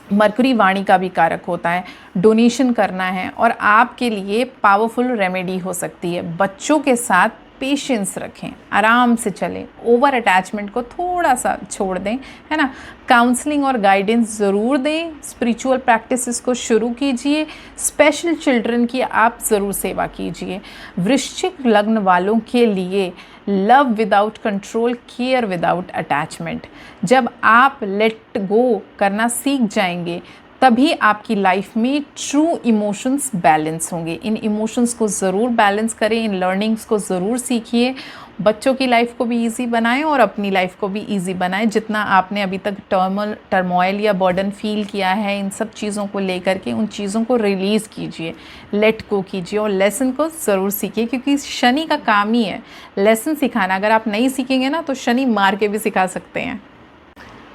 मरकरी वाणी का भी कारक होता है। डोनेशन करना है और आपके लिए पावरफुल रेमेडी हो सकती है। बच्चों के साथ पेशेंस रखें, आराम से चलें, ओवर अटैचमेंट को थोड़ा सा छोड़ दें, है ना। काउंसलिंग और गाइडेंस ज़रूर दें, स्पिरिचुअल प्रैक्टिसेस को शुरू कीजिए, स्पेशल चिल्ड्रन की आप ज़रूर सेवा कीजिए। वृश्चिक लग्न वालों के लिए love without control, care without attachment. जब आप लेट गो करना सीख जाएंगे, तभी आपकी लाइफ में ट्रू इमोशंस बैलेंस होंगे। इन इमोशंस को ज़रूर बैलेंस करें, इन लर्निंग्स को ज़रूर सीखिए। बच्चों की लाइफ को भी इजी बनाएं और अपनी लाइफ को भी इजी बनाएं। जितना आपने अभी तक टर्मोइल या बर्डन फील किया है, इन सब चीज़ों को लेकर के उन चीज़ों को रिलीज़ कीजिए, लेट गो कीजिए और लेसन को ज़रूर सीखिए, क्योंकि शनि का काम ही है लेसन सिखाना। अगर आप नहीं सीखेंगे ना, तो शनि मार के भी सिखा सकते हैं।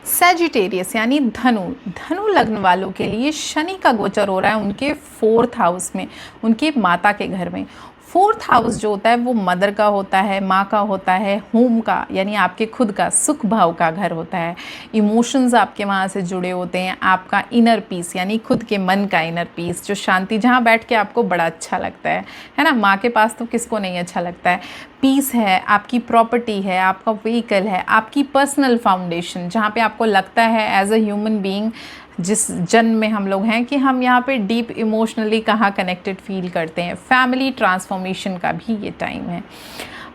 सैजिटेरियस यानी धनु लग्न वालों के लिए शनि का गोचर हो रहा है उनके 4th हाउस में, उनके माता के घर में। 4th हाउस जो होता है वो मदर का होता है, माँ का होता है, होम का यानी आपके खुद का सुख भाव का घर होता है। इमोशंस आपके वहाँ से जुड़े होते हैं, आपका इनर पीस यानी खुद के मन का इनर पीस, जो शांति, जहाँ बैठ के आपको बड़ा अच्छा लगता है ना। माँ के पास तो किसको नहीं अच्छा लगता है। पीस है, आपकी प्रॉपर्टी है, आपका व्हीकल है, आपकी पर्सनल फाउंडेशन, जहाँ पे आपको लगता है एज अ ह्यूमन बीइंग जिस जन्म में हम लोग हैं कि हम यहाँ पे डीप इमोशनली कहाँ कनेक्टेड फील करते हैं। फैमिली ट्रांसफॉर्मेशन का भी ये टाइम है।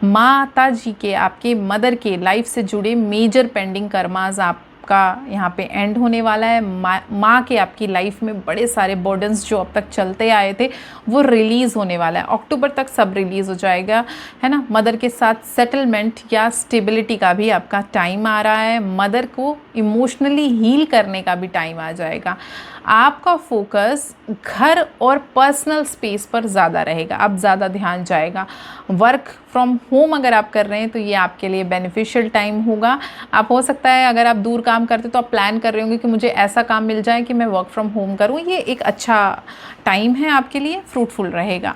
माता जी के, आपके मदर के लाइफ से जुड़े मेजर पेंडिंग कर्मास आपका यहाँ पे एंड होने वाला है। माँ के आपकी लाइफ में बड़े सारे बर्डन्स जो अब तक चलते आए थे वो रिलीज़ होने वाला है। अक्टूबर तक सब रिलीज़ हो जाएगा, है ना। मदर के साथ सेटलमेंट या स्टेबिलिटी का भी आपका टाइम आ रहा है। मदर को इमोशनली हील करने का भी टाइम आ जाएगा। आपका फोकस घर और पर्सनल स्पेस पर ज़्यादा रहेगा, अब ज़्यादा ध्यान जाएगा। वर्क फ्रॉम होम अगर आप कर रहे हैं तो ये आपके लिए बेनिफिशियल टाइम होगा। आप हो सकता है अगर आप दूर काम करते तो आप प्लान कर रहे होंगे कि मुझे ऐसा काम मिल जाए कि मैं वर्क फ्रॉम होम करूँ। ये एक अच्छा टाइम है आपके लिए, फ्रूटफुल रहेगा।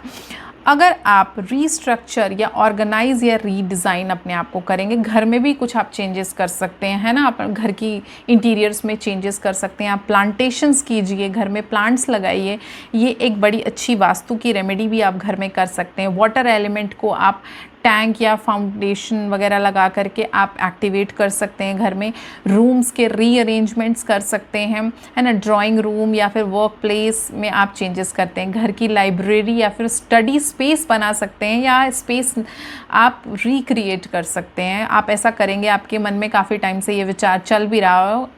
अगर आप रीस्ट्रक्चर या ऑर्गेनाइज या रीडिज़ाइन अपने आप को करेंगे, घर में भी कुछ आप चेंजेस कर सकते हैं, है ना। आप घर की इंटीरियर्स में चेंजेस कर सकते हैं। आप प्लांटेशंस कीजिए, घर में प्लांट्स लगाइए। ये एक बड़ी अच्छी वास्तु की रेमेडी भी आप घर में कर सकते हैं। वाटर एलिमेंट को आप टैंक या फाउंडेशन वगैरह लगा करके आप एक्टिवेट कर सकते हैं घर में। रूम्स के रीअरेंजमेंट्स कर सकते हैं, है ना। ड्राइंग रूम या फिर वर्क प्लेस में आप चेंजेस करते हैं। घर की लाइब्रेरी या फिर स्टडी स्पेस बना सकते हैं या स्पेस आप रिक्रिएट कर सकते हैं। आप ऐसा करेंगे, आपके मन में काफ़ी टाइम से ये विचार चल भी रहा हो,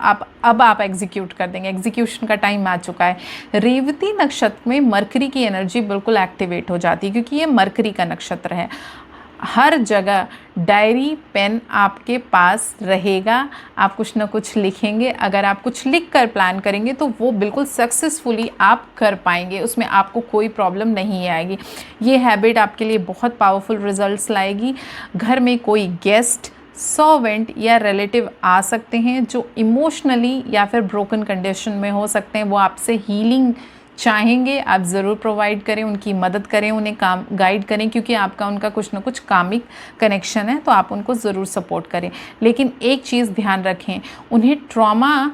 अब आप एग्जीक्यूट कर देंगे। एग्जीक्यूशन का टाइम आ चुका है। रेवती नक्षत्र में मरकरी की एनर्जी बिल्कुल एक्टिवेट हो जाती है क्योंकि ये मरकरी का नक्षत्र है। हर जगह डायरी पेन आपके पास रहेगा, आप कुछ ना कुछ लिखेंगे। अगर आप कुछ लिख कर प्लान करेंगे तो वो बिल्कुल सक्सेसफुली आप कर पाएंगे, उसमें आपको कोई प्रॉब्लम नहीं आएगी। ये हैबिट आपके लिए बहुत पावरफुल रिजल्ट्स लाएगी। घर में कोई गेस्ट, सर्वेंट या रिलेटिव आ सकते हैं जो इमोशनली या फिर ब्रोकन कंडीशन में हो सकते हैं। वो आपसे हीलिंग चाहेंगे, आप ज़रूर प्रोवाइड करें, उनकी मदद करें, उन्हें काम गाइड करें क्योंकि आपका उनका कुछ ना कुछ कामिक कनेक्शन है, तो आप उनको ज़रूर सपोर्ट करें। लेकिन एक चीज़ ध्यान रखें, उन्हें ट्रॉमा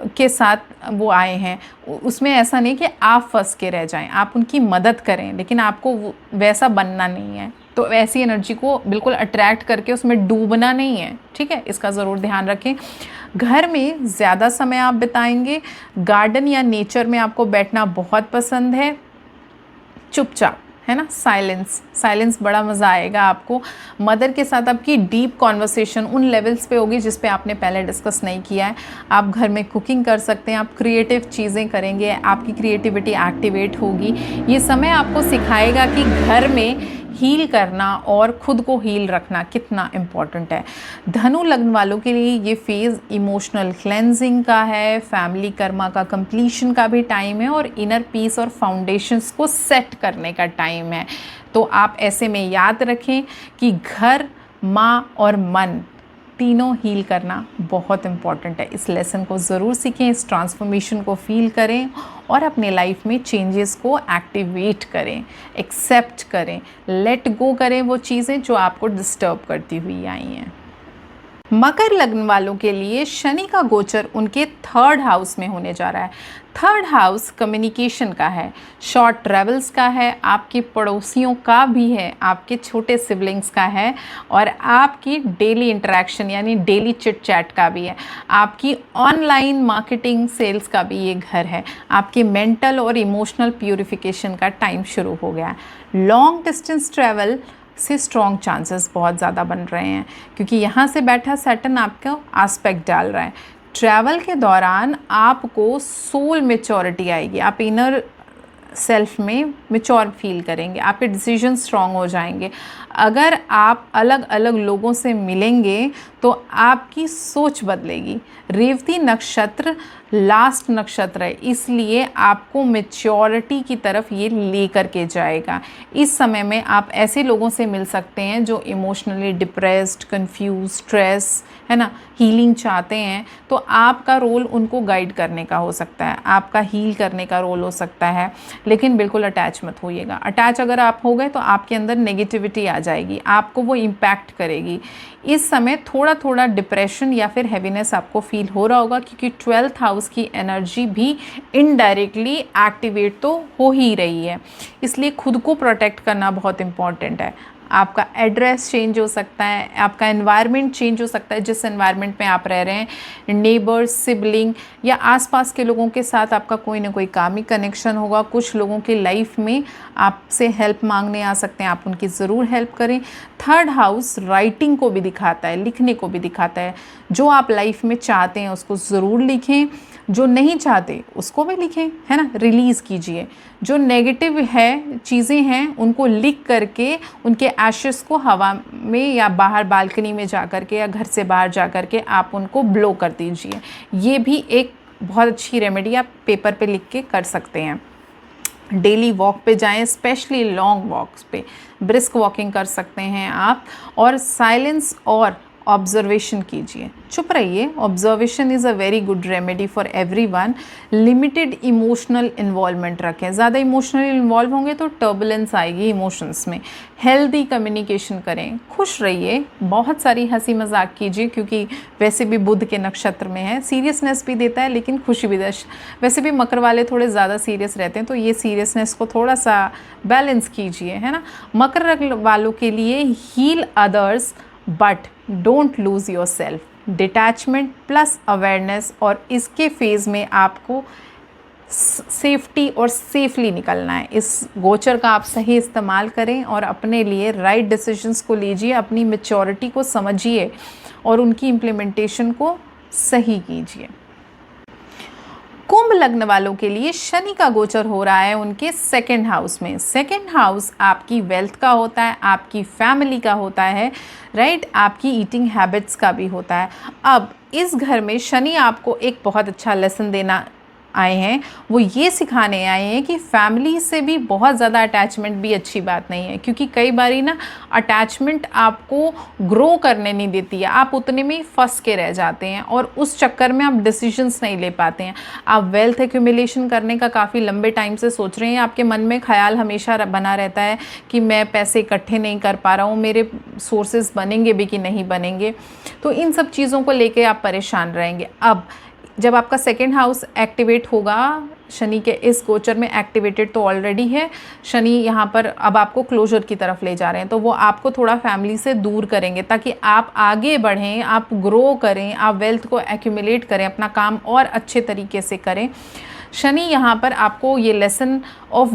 के साथ वो आए हैं, उसमें ऐसा नहीं कि आप फंस के रह जाएं। आप उनकी मदद करें लेकिन आपको वैसा बनना नहीं है। तो ऐसी एनर्जी को बिल्कुल अट्रैक्ट करके उसमें डूबना नहीं है, ठीक है। इसका ज़रूर ध्यान रखें। घर में ज़्यादा समय आप बिताएंगे। गार्डन या नेचर में आपको बैठना बहुत पसंद है, चुपचाप, है ना। साइलेंस बड़ा मज़ा आएगा आपको। मदर के साथ आपकी डीप कॉन्वर्सेशन उन लेवल्स पे होगी जिस पे आपने पहले डिस्कस नहीं किया है। आप घर में कुकिंग कर सकते हैं, आप क्रिएटिव चीज़ें करेंगे, आपकी क्रिएटिविटी एक्टिवेट होगी। ये समय आपको सिखाएगा कि घर में हील करना और खुद को हील रखना कितना इम्पॉर्टेंट है। धनु लग्न वालों के लिए ये फेज़ इमोशनल क्लेंजिंग का है, फैमिली कर्मा का कंप्लीशन का भी टाइम है और इनर पीस और फाउंडेशंस को सेट करने का टाइम है। तो आप ऐसे में याद रखें कि घर, माँ और मन तीनों हील करना बहुत इम्पॉर्टेंट है। इस लेसन को ज़रूर सीखें, इस ट्रांसफॉर्मेशन को फील करें और अपने लाइफ में चेंजेस को एक्टिवेट करें, एक्सेप्ट करें, लेट गो करें वो चीज़ें जो आपको डिस्टर्ब करती हुई आई हैं। मकर लग्न वालों के लिए शनि का गोचर उनके 3rd हाउस में होने जा रहा है। 3rd हाउस कम्युनिकेशन का है, शॉर्ट ट्रैवल्स का है, आपके पड़ोसियों का भी है, आपके छोटे सिबलिंग्स का है और आपकी डेली इंटरेक्शन यानी डेली चिट चैट का भी है। आपकी ऑनलाइन मार्केटिंग सेल्स का भी ये घर है। आपके मेंटल और इमोशनल प्यूरिफिकेशन का टाइम शुरू हो गया है। लॉन्ग डिस्टेंस ट्रैवल से स्ट्रॉन्ग चांसेस बहुत ज़्यादा बन रहे हैं क्योंकि यहाँ से बैठा सैटर्न आपका एस्पेक्ट डाल रहा है। ट्रैवल के दौरान आपको सोल मैच्योरिटी आएगी, आप इनर सेल्फ में मैच्योर फील करेंगे, आपके डिसीजन स्ट्रॉन्ग हो जाएंगे। अगर आप अलग अलग लोगों से मिलेंगे तो आपकी सोच बदलेगी। रेवती नक्षत्र लास्ट नक्षत्र है, इसलिए आपको मैच्योरिटी की तरफ ये लेकर के जाएगा। इस समय में आप ऐसे लोगों से मिल सकते हैं जो इमोशनली डिप्रेस्ड, कंफ्यूज, स्ट्रेस, है ना, हीलिंग चाहते हैं। तो आपका रोल उनको गाइड करने का हो सकता है, आपका हील करने का रोल हो सकता है। लेकिन बिल्कुल अटैच मत होइएगा। अटैच अगर आप हो गए तो आपके अंदर नेगेटिविटी आ जाएगी, आपको वो इम्पैक्ट करेगी। इस समय थोड़ा थोड़ा डिप्रेशन या फिर हैवीनेस आपको फील हो रहा होगा क्योंकि 12th हाउस की एनर्जी भी इनडायरेक्टली एक्टिवेट तो हो ही रही है। इसलिए खुद को प्रोटेक्ट करना बहुत इम्पॉर्टेंट है। आपका एड्रेस चेंज हो सकता है, आपका एनवायरनमेंट चेंज हो सकता है, जिस एनवायरनमेंट में आप रह रहे हैं, नेबर्स, सिबलिंग या आसपास के लोगों के साथ आपका कोई ना कोई कामिक कनेक्शन होगा। कुछ लोगों की लाइफ में आपसे हेल्प मांगने आ सकते हैं, आप उनकी ज़रूर हेल्प करें। थर्ड हाउस राइटिंग को भी दिखाता है, लिखने को भी दिखाता है। जो आप लाइफ में चाहते हैं उसको ज़रूर लिखें, जो नहीं चाहते उसको भी लिखें, है ना, रिलीज़ कीजिए। जो नेगेटिव है चीज़ें हैं उनको लिख करके उनके एशेस को हवा में या बाहर बालकनी में जा कर के या घर से बाहर जा कर के आप उनको ब्लो कर दीजिए। ये भी एक बहुत अच्छी रेमेडी आप पेपर पे लिख के कर सकते हैं। डेली वॉक पे जाएं, स्पेशली लॉन्ग वॉक्स पे, ब्रिस्क वॉकिंग कर सकते हैं आप। और साइलेंस और ऑब्जर्वेशन कीजिए, चुप रहिए। Observation is a very good remedy for everyone. Limited emotional involvement रखें, ज़्यादा इमोशनली इन्वॉल्व होंगे तो टर्बुलेंस आएगी इमोशंस में। हेल्दी कम्युनिकेशन करें, खुश रहिए, बहुत सारी हंसी मजाक कीजिए, क्योंकि वैसे भी बुध के नक्षत्र में है, सीरियसनेस भी देता है लेकिन खुशी भी देता है। वैसे भी मकर वाले थोड़े ज़्यादा सीरियस रहते हैं, तो ये सीरियसनेस को थोड़ा सा बैलेंस कीजिए, है ना। मकर वालों के लिए heal others but don't lose yourself, detachment plus awareness. और इसके फेज़ में आपको सेफ्टी और सेफली निकलना है। इस गोचर का आप सही इस्तेमाल करें और अपने लिए राइट डिसीजंस को लीजिए, अपनी मैच्योरिटी को समझिए और उनकी इम्प्लीमेंटेशन को सही कीजिए। कुंभ लग्न वालों के लिए शनि का गोचर हो रहा है उनके सेकंड हाउस में। सेकंड हाउस आपकी वेल्थ का होता है, आपकी फैमिली का होता है, राइट, आपकी ईटिंग हैबिट्स का भी होता है। अब इस घर में शनि आपको एक बहुत अच्छा लेसन देना आए हैं, वो ये सिखाने आए हैं कि फैमिली से भी बहुत ज़्यादा अटैचमेंट भी अच्छी बात नहीं है, क्योंकि कई बारी ना अटैचमेंट आपको ग्रो करने नहीं देती है, आप उतने में ही फंस के रह जाते हैं और उस चक्कर में आप डिसीजंस नहीं ले पाते हैं। आप वेल्थ एक्यूमुलेशन करने का काफ़ी लंबे टाइम से सोच रहे हैं, आपके मन में ख्याल हमेशा बना रहता है कि मैं पैसे इकट्ठे नहीं कर पा रहा हूँ, मेरे सोर्सेज बनेंगे भी कि नहीं बनेंगे, तो इन सब चीज़ों को लेके आप परेशान रहेंगे। अब जब आपका सेकेंड हाउस एक्टिवेट होगा, शनि के इस गोचर में एक्टिवेटेड तो ऑलरेडी है, शनि यहाँ पर अब आपको क्लोजर की तरफ ले जा रहे हैं, तो वो आपको थोड़ा फैमिली से दूर करेंगे ताकि आप आगे बढ़ें, आप ग्रो करें, आप वेल्थ को एक्यूमुलेट करें, अपना काम और अच्छे तरीके से करें। शनि यहाँ पर आपको ये lesson of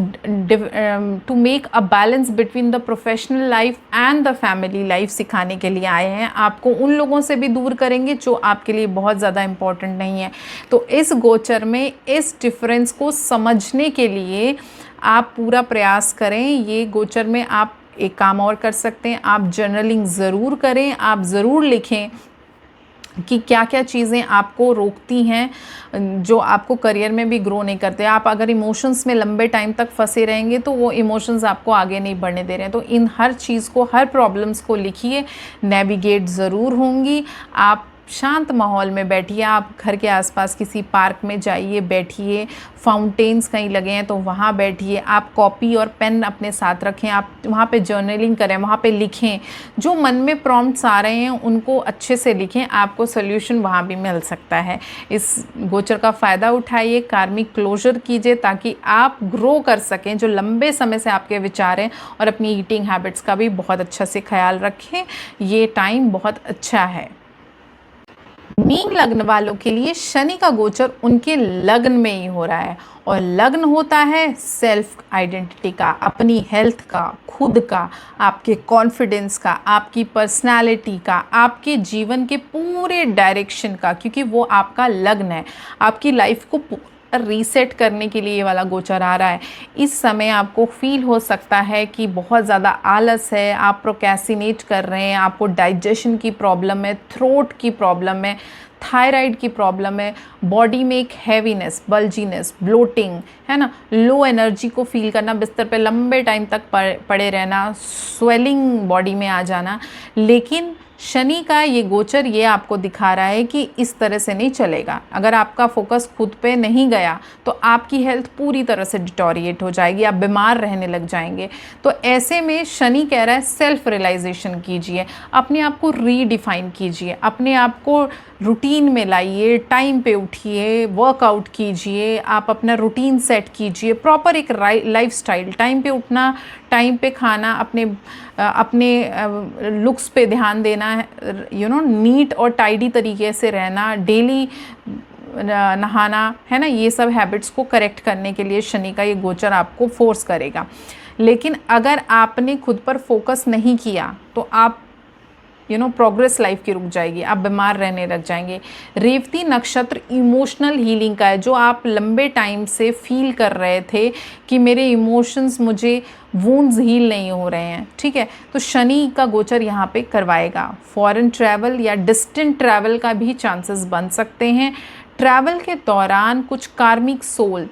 to make a balance between the professional life and the family life सिखाने के लिए आए हैं। आपको उन लोगों से भी दूर करेंगे जो आपके लिए बहुत ज़्यादा इम्पोर्टेंट नहीं है। तो इस गोचर में इस डिफरेंस को समझने के लिए आप पूरा प्रयास करें। ये गोचर में आप एक काम और कर सकते हैं, आप जर्नलिंग ज़रूर करें, आप ज़रूर लिखें कि क्या क्या चीज़ें आपको रोकती हैं, जो आपको करियर में भी ग्रो नहीं करते। आप अगर इमोशंस में लंबे टाइम तक फंसे रहेंगे तो वो इमोशंस आपको आगे नहीं बढ़ने दे रहे हैं। तो इन हर चीज़ को, हर प्रॉब्लम्स को लिखिए, नेविगेट ज़रूर होंगी। आप शांत माहौल में बैठिए, आप घर के आसपास किसी पार्क में जाइए, बैठिए, फाउंटेन्स कहीं लगे हैं तो वहाँ बैठिए, आप कॉपी और पेन अपने साथ रखें, आप वहाँ पे जर्नलिंग करें, वहाँ पे लिखें, जो मन में प्रॉम्प्ट्स आ रहे हैं उनको अच्छे से लिखें, आपको सोल्यूशन वहाँ भी मिल सकता है। इस गोचर का फ़ायदा उठाइए, कार्मिक क्लोजर कीजिए ताकि आप ग्रो कर सकें, जो लंबे समय से आपके विचार हैं, और अपनी ईटिंग हैबिट्स का भी बहुत अच्छा से ख्याल रखें। ये टाइम बहुत अच्छा है। मीन लग्न वालों के लिए शनि का गोचर उनके लग्न में ही हो रहा है, और लग्न होता है सेल्फ आइडेंटिटी का, अपनी हेल्थ का, खुद का, आपके कॉन्फिडेंस का, आपकी पर्सनालिटी का, आपके जीवन के पूरे डायरेक्शन का, क्योंकि वो आपका लग्न है। आपकी लाइफ को रीसेट करने के लिए ये वाला गोचर आ रहा है। इस समय आपको फील हो सकता है कि बहुत ज़्यादा आलस है, आप प्रोक्रेस्टिनेट कर रहे हैं, आपको डाइजेशन की प्रॉब्लम है, थ्रोट की प्रॉब्लम है, थायराइड की प्रॉब्लम है, बॉडी में एक हैवीनेस, बल्जीनेस, ब्लोटिंग, है ना, लो एनर्जी को फील करना, बिस्तर पे लंबे टाइम तक पड़े रहना, स्वेलिंग बॉडी में आ जाना। लेकिन शनि का ये गोचर ये आपको दिखा रहा है कि इस तरह से नहीं चलेगा। अगर आपका फोकस खुद पे नहीं गया तो आपकी हेल्थ पूरी तरह से डिटोरिएट हो जाएगी, आप बीमार रहने लग जाएंगे। तो ऐसे में शनि कह रहा है सेल्फ रियलाइजेशन कीजिए, अपने आप को रीडिफाइन कीजिए, अपने आप को रूटीन में लाइए, टाइम पे उठिए, वर्कआउट कीजिए, आप अपना रूटीन सेट कीजिए, प्रॉपर एक लाइफस्टाइल, टाइम पे उठना, टाइम पे खाना, अपने अपने लुक्स पे ध्यान देना है, नीट और टाइडी तरीके से रहना, डेली नहाना, है ना, ये सब हैबिट्स को करेक्ट करने के लिए शनि का ये गोचर आपको फोर्स करेगा। लेकिन अगर आपने खुद पर फोकस नहीं किया तो आप प्रोग्रेस लाइफ की रुक जाएगी, आप बीमार रहने लग जाएंगे। रेवती नक्षत्र इमोशनल हीलिंग का है, जो आप लंबे टाइम से फील कर रहे थे कि मेरे इमोशंस, मुझे वुंड्स हील नहीं हो रहे हैं, ठीक है, तो शनि का गोचर यहाँ पे करवाएगा। फॉरेन ट्रैवल या डिस्टेंट ट्रैवल का भी चांसेस बन सकते हैं। ट्रैवल के दौरान कुछ कार्मिक सोल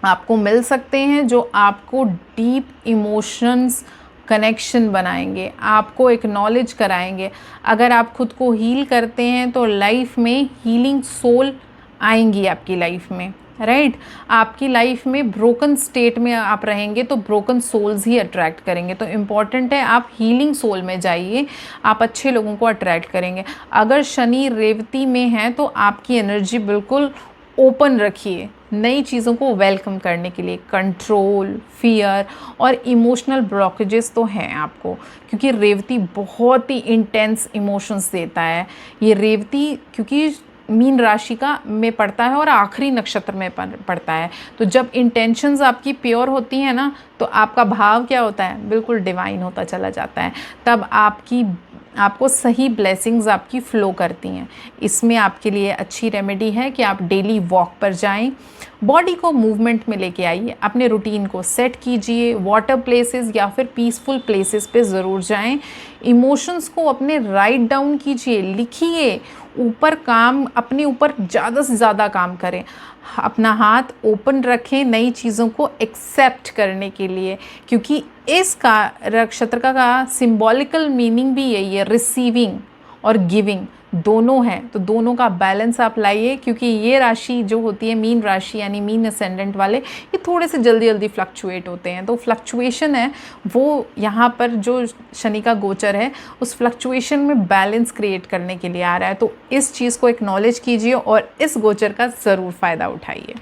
आपको मिल सकते हैं जो आपको डीप इमोशंस कनेक्शन बनाएंगे, आपको एक्नॉलेज कराएंगे। अगर आप खुद को हील करते हैं तो लाइफ में हीलिंग सोल आएंगी आपकी लाइफ में, राइट। आपकी लाइफ में ब्रोकन स्टेट में आप रहेंगे तो ब्रोकन सोल्स ही अट्रैक्ट करेंगे। तो इम्पॉर्टेंट है आप हीलिंग सोल में जाइए, आप अच्छे लोगों को अट्रैक्ट करेंगे। अगर शनि रेवती में है तो आपकी एनर्जी बिल्कुल ओपन रखिए नई चीज़ों को वेलकम करने के लिए। कंट्रोल, फियर और इमोशनल ब्लॉकेजेस तो हैं आपको, क्योंकि रेवती बहुत ही इंटेंस इमोशंस देता है। ये रेवती क्योंकि मीन राशि का में पड़ता है और आखिरी नक्षत्र में पड़ता है, तो जब इंटेंशंस आपकी प्योर होती हैं ना तो आपका भाव क्या होता है, बिल्कुल डिवाइन होता चला जाता है। तब आपको सही ब्लेसिंग्स आपकी फ़्लो करती हैं। इसमें आपके लिए अच्छी रेमेडी है कि आप डेली वॉक पर जाएं, बॉडी को मूवमेंट में लेके आइए, अपने रूटीन को सेट कीजिए, वाटर प्लेसेस या फिर पीसफुल प्लेसेस पे ज़रूर जाएं। इमोशंस को अपने राइट डाउन कीजिए, लिखिए, ऊपर काम, अपने ऊपर ज़्यादा से ज़्यादा काम करें। अपना हाथ ओपन रखें नई चीज़ों को एक्सेप्ट करने के लिए, क्योंकि इसका नक्षत्र का सिंबॉलिकल मीनिंग भी यही है, रिसीविंग और गिविंग दोनों हैं। तो दोनों का बैलेंस आप लाइए, क्योंकि ये राशि जो होती है मीन राशि यानी मीन असेंडेंट वाले, ये थोड़े से जल्दी जल्दी फ्लक्चुएट होते हैं। तो फ्लक्चुएशन है वो यहाँ पर जो शनि का गोचर है उस फ्लक्चुएशन में बैलेंस क्रिएट करने के लिए आ रहा है। तो इस चीज़ को एक्नॉलेज कीजिए और इस गोचर का ज़रूर फ़ायदा उठाइए।